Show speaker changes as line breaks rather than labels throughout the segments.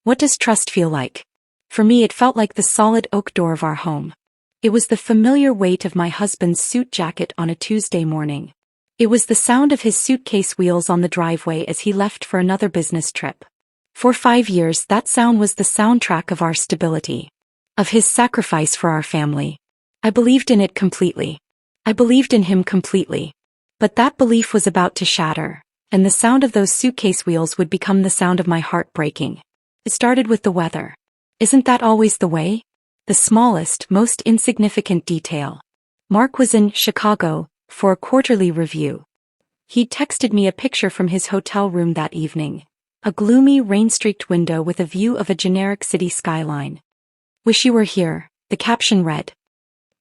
What does trust feel like? For me, it felt like the solid oak door of our home. It was the familiar weight of my husband's suit jacket on a Tuesday morning. It was the sound of his suitcase wheels on the driveway as he left for another business trip. For 5 years, that sound was the soundtrack of our stability, of his sacrifice for our family. I believed in it completely. I believed in him completely. But that belief was about to shatter, and the sound of those suitcase wheels would become the sound of my heart breaking. It started with the weather. Isn't that always the way? The smallest, most insignificant detail. Mark was in Chicago for a quarterly review. He'd texted me a picture from his hotel room that evening. A gloomy, rain-streaked window with a view of a generic city skyline. "Wish you were here," the caption read.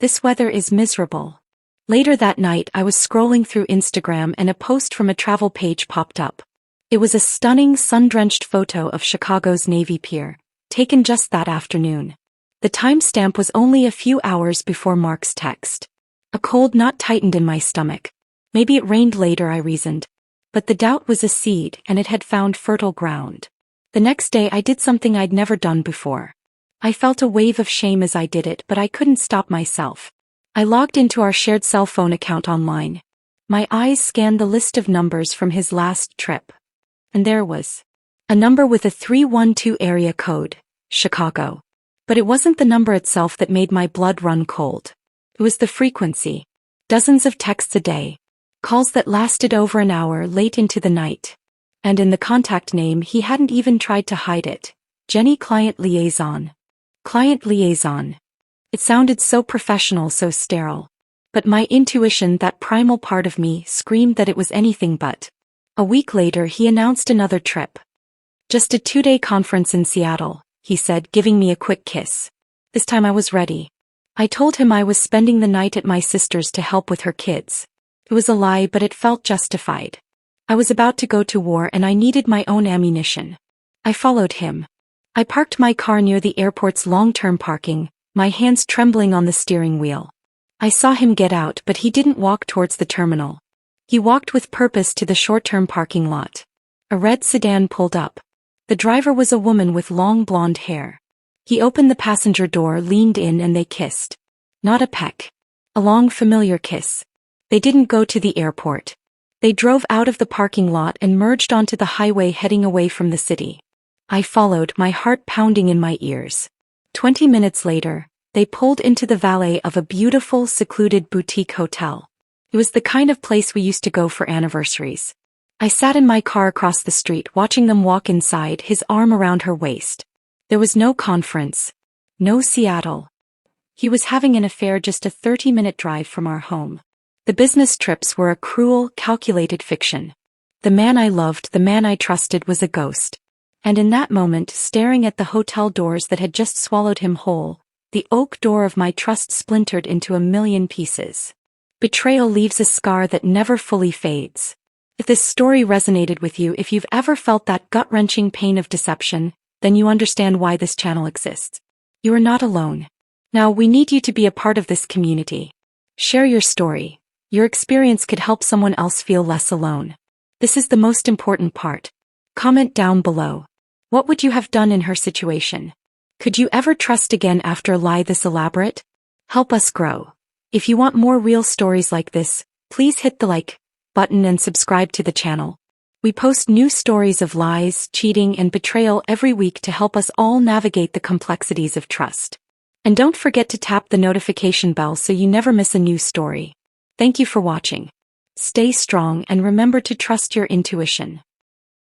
"This weather is miserable." Later that night, I was scrolling through Instagram and a post from a travel page popped up. It was a stunning, sun-drenched photo of Chicago's Navy Pier, taken just that afternoon. The timestamp was only a few hours before Mark's text. A cold knot tightened in my stomach. Maybe it rained later, I reasoned. But the doubt was a seed, and it had found fertile ground. The next day I did something I'd never done before. I felt a wave of shame as I did it, but I couldn't stop myself. I logged into our shared cell phone account online. My eyes scanned the list of numbers from his last trip. And there was a number with a 312 area code, Chicago. But it wasn't the number itself that made my blood run cold. It was the frequency. Dozens of texts a day. Calls that lasted over an hour late into the night. And in the contact name he hadn't even tried to hide it. Jenny Client Liaison. Client Liaison. It sounded so professional, so sterile. But my intuition, that primal part of me, screamed that it was anything but. A week later he announced another trip. "Just a 2-day conference in Seattle," he said, giving me a quick kiss. This time I was ready. I told him I was spending the night at my sister's to help with her kids. It was a lie, but it felt justified. I was about to go to war and I needed my own ammunition. I followed him. I parked my car near the airport's long-term parking, my hands trembling on the steering wheel. I saw him get out, but he didn't walk towards the terminal. He walked with purpose to the short-term parking lot. A red sedan pulled up. The driver was a woman with long blonde hair. He opened the passenger door, leaned in, and they kissed. Not a peck. A long, familiar kiss. They didn't go to the airport. They drove out of the parking lot and merged onto the highway heading away from the city. I followed, my heart pounding in my ears. 20 minutes later, they pulled into the valet of a beautiful, secluded boutique hotel. It was the kind of place we used to go for anniversaries. I sat in my car across the street watching them walk inside, his arm around her waist. There was no conference. No Seattle. He was having an affair just a 30-minute drive from our home. The business trips were a cruel, calculated fiction. The man I loved, the man I trusted, was a ghost. And in that moment, staring at the hotel doors that had just swallowed him whole, the oak door of my trust splintered into a million pieces. Betrayal leaves a scar that never fully fades. If this story resonated with you, if you've ever felt that gut-wrenching pain of deception, then you understand why this channel exists. You are not alone. Now, we need you to be a part of this community. Share your story. Your experience could help someone else feel less alone. This is the most important part. Comment down below. What would you have done in her situation? Could you ever trust again after a lie this elaborate? Help us grow. If you want more real stories like this, please hit the like button and subscribe to the channel. We post new stories of lies, cheating, and betrayal every week to help us all navigate the complexities of trust. And don't forget to tap the notification bell so you never miss a new story. Thank you for watching. Stay strong and remember to trust your intuition.